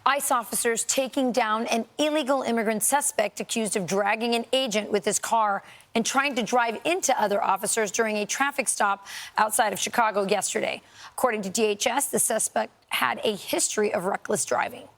ICE officers taking down an illegal immigrant suspect accused of dragging an agent with his car and trying to drive into other officers during a traffic stop outside of Chicago yesterday. According to DHS, the suspect had a history of reckless driving.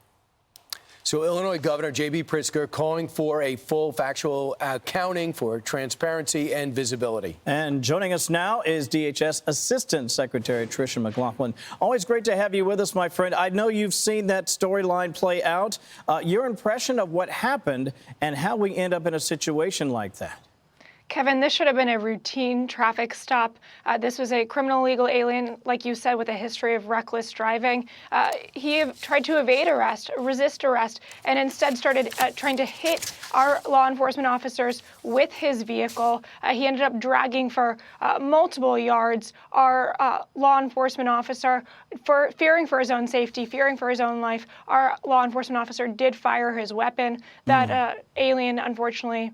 So Illinois Governor J.B. Pritzker calling for a full factual accounting for transparency and visibility. And joining us now is DHS Assistant Secretary Tricia McLaughlin. Always great to have you with us, my friend. I know you've seen that storyline play out. Your impression of what happened and how we end up in a situation like that. Kevin, this should have been a routine traffic stop. This was a criminal illegal alien, like you said, with a history of reckless driving. He tried to evade arrest, resist arrest, and instead started trying to hit our law enforcement officers with his vehicle. He ended up dragging for multiple yards our law enforcement officer, fearing for his own safety, fearing for his own life. Our law enforcement officer did fire his weapon. That alien, unfortunately,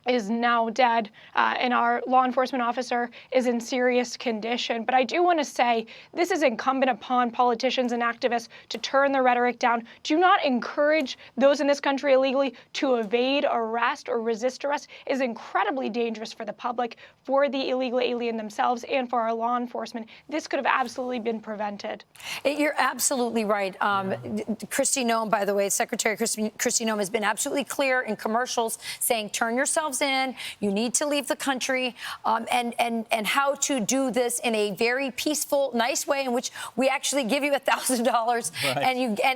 is now dead, and our law enforcement officer is in serious condition. But I do want to say this is incumbent upon politicians and activists to turn the rhetoric down. Do not encourage those in this country illegally to evade arrest or resist arrest. It is incredibly dangerous for the public, for the illegal alien themselves, and for our law enforcement. This could have absolutely been prevented. You're absolutely right. Kristi Noem, by the way, Secretary Kristi Noem has been absolutely clear in commercials saying, turn yourselves in, you need to leave the country, and how to do this in a very peaceful, nice way in which we actually give you $1,000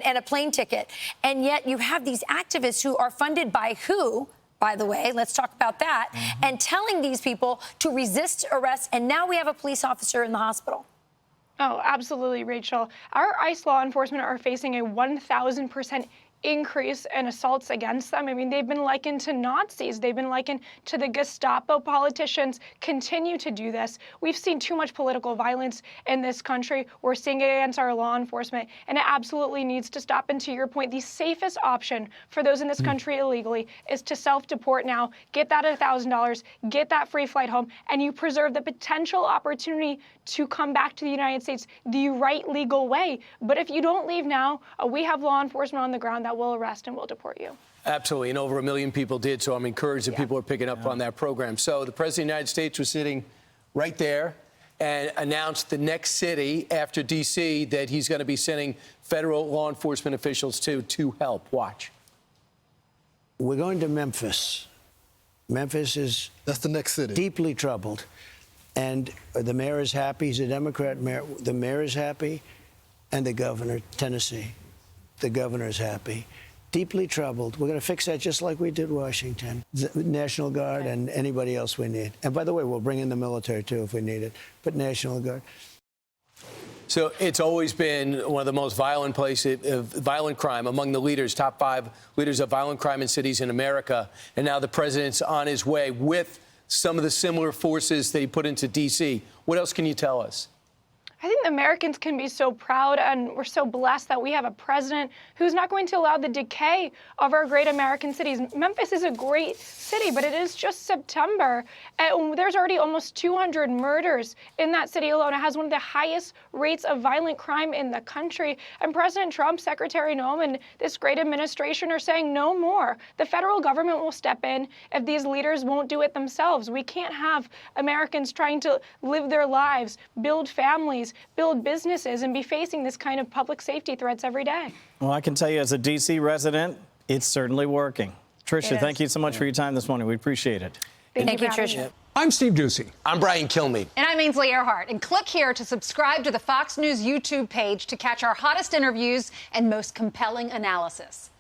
and a plane ticket. And yet you have these activists who are funded by who? By the way, let's talk about that, and telling these people to resist arrest, and now we have a police officer in the hospital. Oh, absolutely, Rachel. Our ICE law enforcement are facing a 1,000% increase in assaults against them. I mean, they've been likened to Nazis. They've been likened to the Gestapo. Politicians continue to do this. We've seen too much political violence in this country. We're seeing it against our law enforcement, and it absolutely needs to stop. And to your point, the safest option for those in this country illegally is to self-deport now, get that $1,000, get that free flight home, and you preserve the potential opportunity to come back to the United States the right legal way. But if you don't leave now, we have law enforcement on the ground that will arrest and will deport you. Absolutely, and over 1 million people did, so I'm encouraged that people are picking up on that program. So the President of the United States was sitting right there and announced the next city after D.C. that he's going to be sending federal law enforcement officials to help. Watch. We're going to Memphis. Memphis is that's the next city. Deeply troubled. And the mayor is happy. He's a Democrat mayor. The mayor is happy, and the governor, Tennessee, the governor is happy. Deeply troubled. We're going to fix that just like we did Washington. The National Guard and anybody else we need. And by the way, we'll bring in the military, too, if we need it. But National Guard. So it's always been one of the most violent places of violent crime among the leaders, top 5 leaders of violent crime in cities in America. And now the president's on his way with some of the similar forces that he put into D.C. What else can you tell us? I think Americans can be so proud, and we're so blessed that we have a president who's not going to allow the decay of our great American cities. Memphis is a great city, but it is just September. And there's already almost 200 murders in that city alone. It has one of the highest rates of violent crime in the country. And President Trump, Secretary Noem, and this great administration are saying no more. The federal government will step in if these leaders won't do it themselves. We can't have Americans trying to live their lives, build families, build businesses, and be facing this kind of public safety threats every day. Well, I can tell you as a D.C. resident, it's certainly working. Tricia, thank you so much for your time this morning. We appreciate it. Thank you, Tricia. I'm Steve Ducey. I'm Brian Kilmeade. And I'm Ainsley Earhart. And click here to subscribe to the Fox News YouTube page to catch our hottest interviews and most compelling analysis.